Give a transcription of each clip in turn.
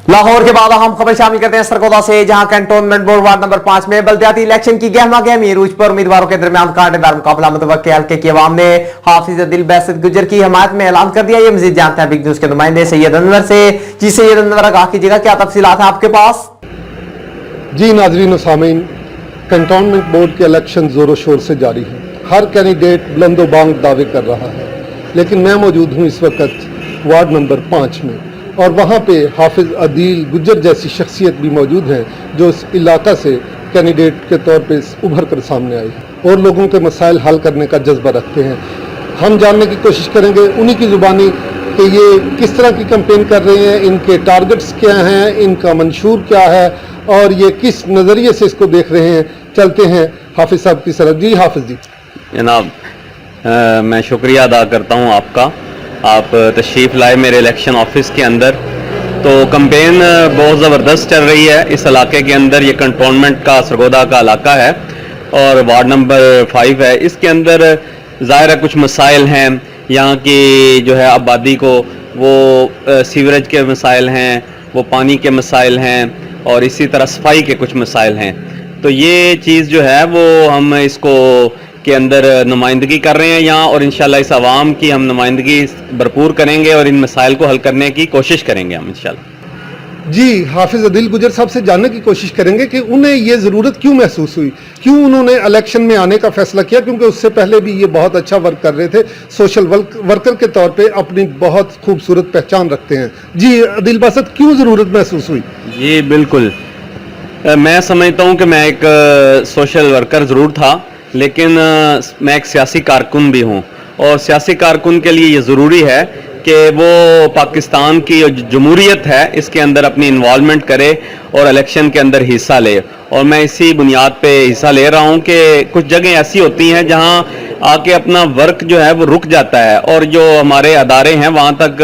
लाहौर के बाद हम खबर शामिल करते हैं सरगोदा से, जहां कैंटोनमेंट बोर्ड वार्ड नंबर 5 में बल्दियाती इलेक्शन की गहमा गहमी रूज पर उम्मीदवारों के दरमियान कांटेदार मुकाबला। मुतवक्किल हल्के की अवाम ने हाफिज अदिल बैसत गुजर की हमायत में ऐलान कर दिया। ये मजीद जानते हैं बिग न्यूज के नुमाइंदे सैयद अनवर से। जी सैयद अनवर, आगाह कीजिएगा, क्या तफसीलात हैं आपके पास? जी नाजरीन व सामीन, कैंटोनमेंट बोर्ड के इलेक्शन जोरों शोर से जारी है। हर कैंडिडेट बुलंदोबांग दावे कर रहा है, लेकिन मैं मौजूद हूँ इस वक्त वार्ड नंबर 5 में, और वहाँ पे हाफिज अदील गुजर जैसी शख्सियत भी मौजूद हैं जो इस इलाका से कैंडिडेट के तौर पे उभर कर सामने आई है और लोगों के मसाइल हल करने का जज्बा रखते हैं। हम जानने की कोशिश करेंगे उन्हीं की ज़ुबानी कि ये किस तरह की कैंपेन कर रहे हैं, इनके टारगेट्स क्या हैं, इनका मंशूर क्या है और ये किस नज़रिए से इसको देख रहे हैं। चलते हैं हाफिज साहब की तरफ। जी हाफिज जी। जनाब, मैं शुक्रिया अदा करता हूँ आपका, आप तशरीफ़ लाए मेरे इलेक्शन ऑफिस के अंदर। तो कैंपेन बहुत ज़बरदस्त चल रही है इस इलाके के अंदर। ये कंटोनमेंट का सरगोदा का इलाका है और वार्ड नंबर 5 है। इसके अंदर ज़ाहिर है कुछ मसाइल हैं, यहाँ की जो है आबादी को, वो सीवरेज के मसाइल हैं, वो पानी के मसाइल हैं और इसी तरह सफाई के कुछ मसाइल हैं। तो ये चीज़ जो है वो हम इसको के अंदर नुमाइंदगी कर रहे हैं यहाँ, और इंशाल्लाह इस आवाम की हम नुमाइंदगी भरपूर करेंगे और इन मसाइल को हल करने की कोशिश करेंगे हम इंशाल्लाह। जी, हाफिज अदिल गुजर साहब से जानने की कोशिश करेंगे कि उन्हें ये ज़रूरत क्यों महसूस हुई, क्यों उन्होंने इलेक्शन में आने का फैसला किया, क्योंकि उससे पहले भी ये बहुत अच्छा वर्क कर रहे थे, सोशल वर्कर के तौर पे अपनी बहुत खूबसूरत पहचान रखते हैं। जी अदिल बासत, क्यों ज़रूरत महसूस हुई? जी बिल्कुल, मैं समझता हूँ कि मैं एक सोशल वर्कर ज़रूर था, लेकिन मैं एक सियासी कारकुन भी हूँ, और सियासी कारकुन के लिए ये ज़रूरी है कि वो पाकिस्तान की जो जमहूरियत है इसके अंदर अपनी इन्वॉल्वमेंट करे और इलेक्शन के अंदर हिस्सा ले। और मैं इसी बुनियाद पे हिस्सा ले रहा हूँ कि कुछ जगह ऐसी होती हैं जहाँ आके अपना वर्क जो है वो रुक जाता है, और जो हमारे अदारे हैं वहाँ तक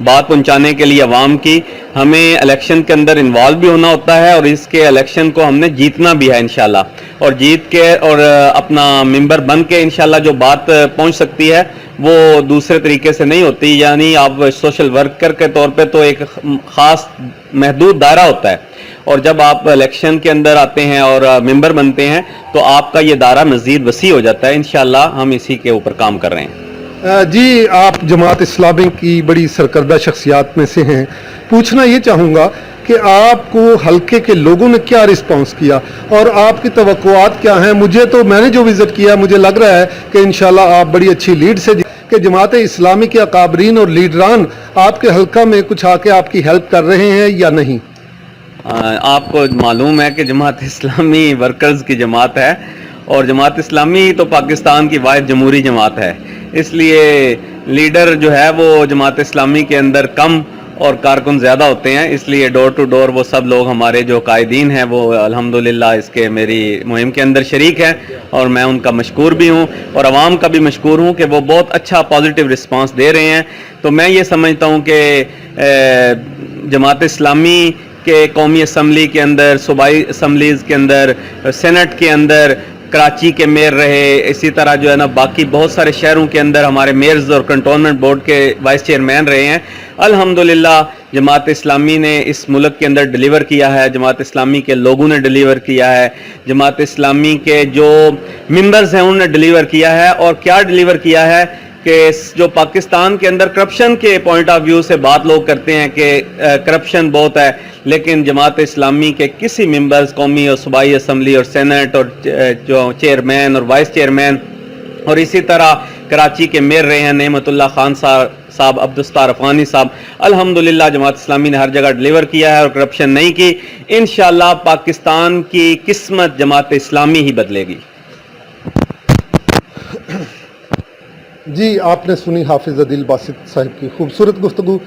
बात पहुँचाने के लिए अवाम की हमें इलेक्शन के अंदर इन्वॉल्व भी होना होता है, और इसके इलेक्शन को हमने जीतना भी है इंशाल्लाह, और जीत के और अपना मेंबर बन के इंशाल्लाह जो बात पहुँच सकती है वो दूसरे तरीके से नहीं होती। यानी आप सोशल वर्कर के तौर पे तो एक ख़ास महदूद दायरा होता है, और जब आप इलेक्शन के अंदर आते हैं और मेंबर बनते हैं तो आपका ये दायरा मज़ीद वसी हो जाता है। इंशाल्लाह हम इसी के ऊपर काम कर रहे हैं। जी, आप जमात इस्लामी की बड़ी सरकर्दा शख्सियात में से हैं। पूछना ये चाहूँगा कि आपको हल्के के लोगों ने क्या रिस्पांस किया और आपकी तवक्कुआत क्या हैं? मैंने जो विज़िट किया, मुझे लग रहा है कि इंशाल्लाह आप बड़ी अच्छी लीड से कि जमात इस्लामी के अकाबरीन और लीडरान आपके हल्का में कुछ आके आपकी हेल्प कर रहे हैं या नहीं? आपको मालूम है कि जमात इस्लामी वर्कर्स की जमात है, और जमात इस्लामी तो पाकिस्तान की वाहिद जमहूरी जमात है, इसलिए लीडर जो है वो जमात इस्लामी के अंदर कम और कारकुन ज़्यादा होते हैं। इसलिए डोर टू डोर वो सब लोग हमारे जो कायदीन हैं वो अल्हम्दुलिल्लाह इसके मेरी मुहिम के अंदर शरीक हैं, और मैं उनका मशकूर भी हूँ और आवाम का भी मशकूर हूँ कि वो बहुत अच्छा पॉजिटिव रिस्पांस दे रहे हैं। तो मैं ये समझता हूँ कि जमात इस्लामी के कौमी असम्बली के अंदर, सूबाई असम्बलीज़ के अंदर, सेनेट के अंदर कराची के मेयर रहे, इसी तरह जो है ना बाकी बहुत सारे शहरों के अंदर हमारे मेयर्स और कंटोनमेंट बोर्ड के वाइस चेयरमैन रहे हैं। अल्हम्दुलिल्लाह जमात इस्लामी ने इस मुल्क के अंदर डिलीवर किया है, जमात इस्लामी के लोगों ने डिलीवर किया है, जमात इस्लामी के जो मेंबर्स हैं उन्होंने डिलीवर किया है। और क्या डिलीवर किया है कि जो पाकिस्तान के अंदर करप्शन के पॉइंट ऑफ व्यू से बात लोग करते हैं कि करप्शन बहुत है, लेकिन जमात इस्लामी के किसी मेंबर्स, कौमी और सूबाई असम्बली और सेनेट और जो चेयरमैन और वाइस चेयरमैन और इसी तरह कराची के मेयर रहे हैं नेमतुल्लाह खान साहब, अब्दुस्तार अफगानी साहब, अल्हम्दुलिल्लाह जमात इस्लामी ने हर जगह डिलीवर किया है और करप्शन नहीं की। इंशाल्लाह पाकिस्तान की किस्मत जमात इस्लामी ही बदलेगी। जी, आपने सुनी हाफिज अदिल बासित साहब की खूबसूरत गुफ्तगू।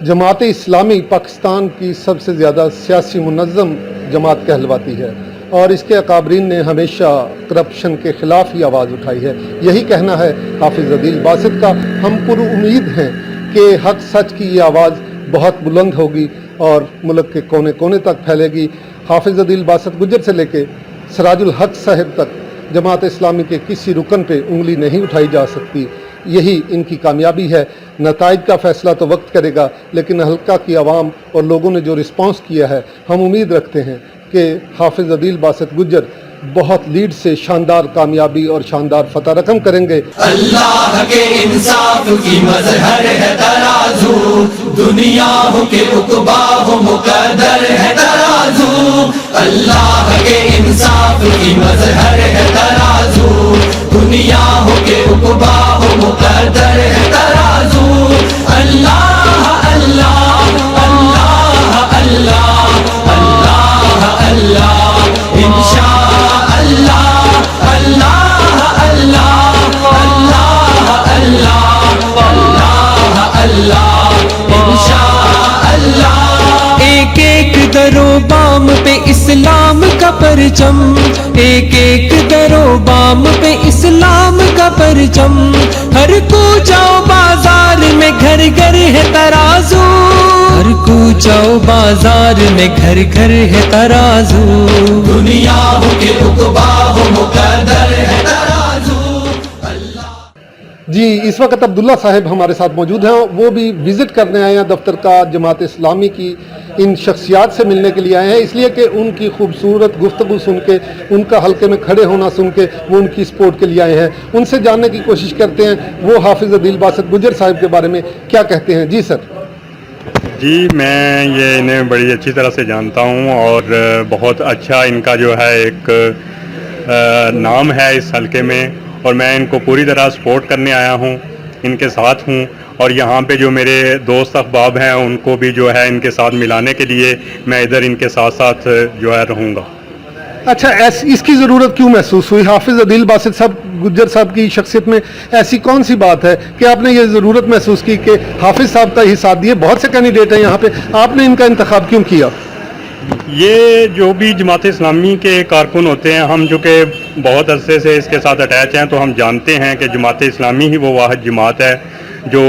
जमात इस्लामी पाकिस्तान की सबसे ज़्यादा सियासी मुनज़्ज़म जमात कहलवाती है, और इसके अकाबरीन ने हमेशा करप्शन के ख़िलाफ़ ही आवाज़ उठाई है। यही कहना है हाफिज अदिल बासित का। हम पुर उम्मीद हैं कि हक सच की ये आवाज़ बहुत बुलंद होगी और मुल्क के कोने कोने तक फैलेगी। हाफिज अदिल बासित गुजर से लेके सिराजुल हक साहब तक जमात इस्लामी के किसी रुकन पे उंगली नहीं उठाई जा सकती। यही इनकी कामयाबी है। नताइज का फैसला तो वक्त करेगा, लेकिन हल्का की आवाम और लोगों ने जो रिस्पांस किया है, हम उम्मीद रखते हैं कि हाफिज अदील बासित गुज्जर बहुत लीड से शानदार कामयाबी और शानदार फतह रकम करेंगे। अल्लाह के इंसाफ की मजहर है तराजू, दुनिया हो के उकबा हो मुकद्दर है तराजू। अल्लाह के इंसाफ की मजहर है तराजू, दुनिया हो के उकबा हो मुकद्दर है तराजू। अल्लाह अल्लाह अल्लाह अल्लाह अल्लाह अल्लाह इंशा अल्लाह अल्लाह अल्लाह अल्लाह अल्लाह अल्लाह इंशा अल्लाह। एक एक दरो बाम पे इस्लाम का परचम, एक एक दरो बाम पे इस्लाम का परचम। हर कूचाओ बाजार में घर घर है तराजू, हर कूचाओ बाजार में घर घर है तराजू। दुनिया हो के उकबा हो मुकद्दर है तराजू। जी, इस वक्त अब्दुल्ला साहब हमारे साथ मौजूद हैं। वो भी विज़िट करने आए हैं दफ्तर का, जमात इस्लामी की इन शख्सियात से मिलने के लिए आए हैं, इसलिए कि उनकी खूबसूरत गुफ्तगू सुन के, उनका हल्के में खड़े होना सुन के वो उनकी सपोर्ट के लिए आए हैं। उनसे जानने की कोशिश करते हैं वो हाफिज अदील बासित गुज्जर साहब के बारे में क्या कहते हैं। जी सर। जी, मैं ये इन्हें बड़ी अच्छी तरह से जानता हूँ और बहुत अच्छा इनका जो है एक नाम है इस हलके में, और मैं इनको पूरी तरह सपोर्ट करने आया हूँ, इनके साथ हूँ। और यहाँ पे जो मेरे दोस्त अहबाब हैं उनको भी जो है इनके साथ मिलाने के लिए मैं इधर इनके साथ साथ जो है रहूँगा। अच्छा, इसकी ज़रूरत क्यों महसूस हुई? हाफिज अदील बासित साहब गुज्जर साहब की शख्सियत में ऐसी कौन सी बात है कि आपने ये ज़रूरत महसूस की कि हाफिज साहब का ही साथ दिए? बहुत से कैंडिडेट हैं यहाँ पे, आपने इनका इंतखाब क्यों किया? ये जो भी जमात इस्लामी के कारकुन होते हैं, हम जो कि बहुत अरसे से इसके साथ अटैच हैं, तो हम जानते हैं कि जमात इस्लामी ही वो वाहिद जमात है जो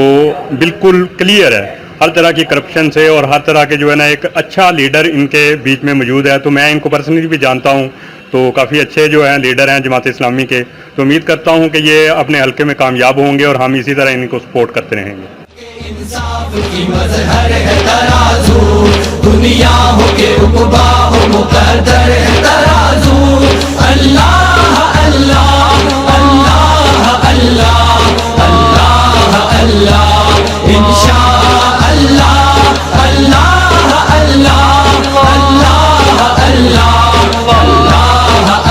बिल्कुल क्लियर है हर तरह की करप्शन से, और हर तरह के जो है ना एक अच्छा लीडर इनके बीच में मौजूद है। तो मैं इनको पर्सनली भी जानता हूँ, तो काफ़ी अच्छे जो हैं लीडर हैं जमात इस्लामी के। तो उम्मीद करता हूँ कि ये अपने हल्के में कामयाब होंगे और हम इसी तरह इनको सपोर्ट करते रहेंगे। इंसाफ की मजहर है तराजू, दुनिया हो के उकबा हो मुकद्दर है तराजू। अल्लाह अल्लाह अल्लाह अल्लाह अल्लाह अल्लाह इंशा अल्लाह अल्लाह अल्लाह अल्लाह अल्लाह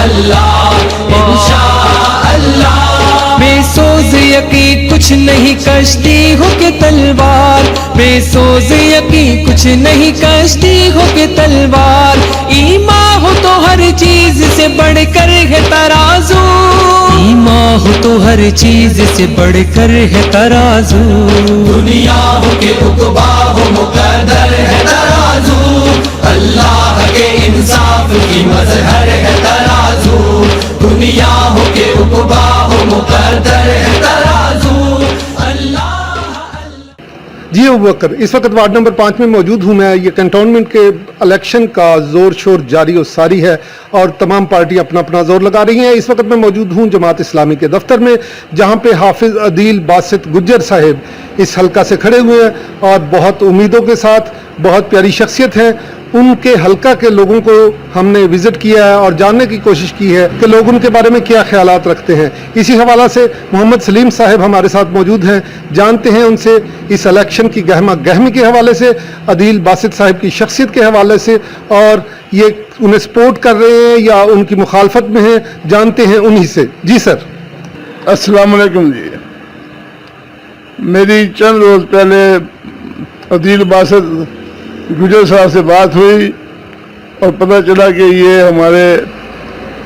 अल्लाह इंशा अल्लाह। बेसोज यकी कुछ नहीं कश्ती हो के तलवार, बेसोज यकी कुछ नहीं कश्ती हो के तलवार। ईमान हो तो हर चीज से बढ़कर है तराजू, ईमान हो तो हर चीज से बढ़कर है तराजू। दुनिया हो के उकबा हो मुकद्दर है तराजू, अल्लाह के इंसाफ की मजहर है तराजू। दुनिया हो के उकबा हो मुकद्दर है तराजू। जी अबू बकर, इस वक्त वार्ड नंबर 5 में मौजूद हूँ मैं। ये कंटोनमेंट के इलेक्शन का जोर शोर जारी और सारी है और तमाम पार्टियां अपना अपना जोर लगा रही हैं। इस वक्त मैं मौजूद हूँ जमात इस्लामी के दफ्तर में, जहाँ पे हाफिज अदील बासित गुज्जर साहब इस हल्का से खड़े हुए हैं और बहुत उम्मीदों के साथ, बहुत प्यारी शख्सियत है। उनके हल्का के लोगों को हमने विजिट किया है और जानने की कोशिश की है कि लोग उनके बारे में क्या ख्यालात रखते हैं। इसी हवाला से मोहम्मद सलीम साहब हमारे साथ मौजूद हैं, जानते हैं उनसे इस इलेक्शन की गहमा गहमी के हवाले से, अदील बासित साहब की शख्सियत के हवाले से, और ये उन्हें सपोर्ट कर रहे हैं या उनकी मुखालफत में हैं, जानते हैं उन्हीं से। जी सर। अस्सलाम वालेकुम जी, मेरी चंद रोज़ पहले अदील बासित गुज्जर साहब से बात हुई और पता चला कि ये हमारे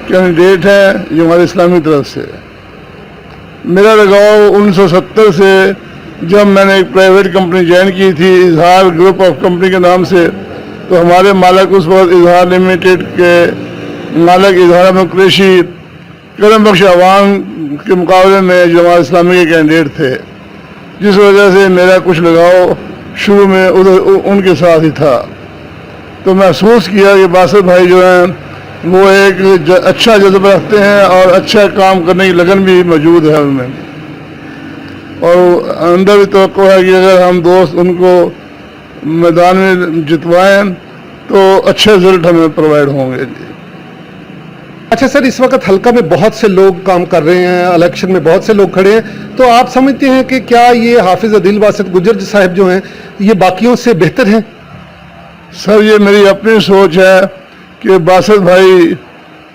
कैंडिडेट हैं जो हमारे इस्लामी तरफ से। मेरा लगाव 1970 से, जब मैंने एक प्राइवेट कंपनी ज्वाइन की थी इजहार ग्रुप ऑफ कंपनी के नाम से, तो हमारे मालिक उस वक्त इजहार लिमिटेड के मालिक इजहार अहमद कुरैशी करम बख्श अवान के मुकाबले में जमात इस्लामी के कैंडिडेट थे, जिस वजह से मेरा कुछ लगाव शुरू में उधर उनके साथ ही था। तो महसूस किया कि बासित भाई जो हैं वो एक अच्छा जज्बा रखते हैं और अच्छा काम करने की लगन भी मौजूद है उनमें। और अंदर भी तो है कि अगर हम दोस्त उनको मैदान में जितवाएं तो अच्छे रिजल्ट हमें प्रोवाइड होंगे। अच्छा सर, इस वक्त हल्का में बहुत से लोग काम कर रहे हैं, इलेक्शन में बहुत से लोग खड़े हैं, तो आप समझते हैं कि क्या ये हाफिज अदील बासित गुजर साहब जो हैं ये बाकियों से बेहतर हैं? सर ये मेरी अपनी सोच है कि बासित भाई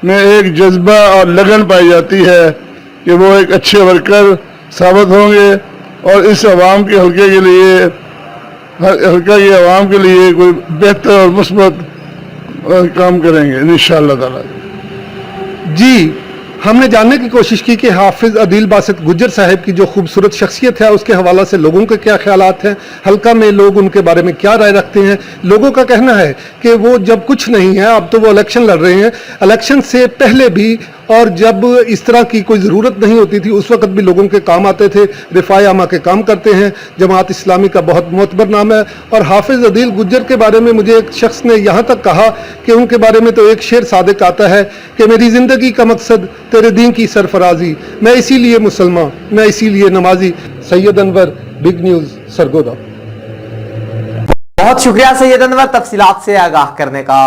में एक जज्बा और लगन पाई जाती है कि वो एक अच्छे वर्कर साबित होंगे और इस आवाम के हल्के के लिए, हल्का की आवाम के लिए कोई बेहतर और मुस्बत काम करेंगे इंशाअल्लाह ताला। जी, हमने जानने की कोशिश की कि हाफिज अदील बासित गुजर साहब की जो खूबसूरत शख्सियत है उसके हवाला से लोगों के क्या ख्यालात हैं, हल्का में लोग उनके बारे में क्या राय रखते हैं। लोगों का कहना है कि वो जब कुछ नहीं है, अब तो वो इलेक्शन लड़ रहे हैं, इलेक्शन से पहले भी और जब इस तरह की कोई ज़रूरत नहीं होती थी उस वक्त भी लोगों के काम आते थे, रिफाए आमा के काम करते हैं, जमात इस्लामी का बहुत मोतबर नाम है। और हाफिज अदील गुजर के बारे में मुझे एक शख्स ने यहाँ तक कहा कि उनके बारे में तो एक शेर सादिक आता है कि मेरी ज़िंदगी का मकसद तेरे दीन की सरफराजी, मैं इसीलिए मुसलमान, मैं इसीलिए नमाजी। Syed Anwar, big news, Sargodha. बहुत शुक्रिया सैयद अनवर तफसीलात से आगाह करने का।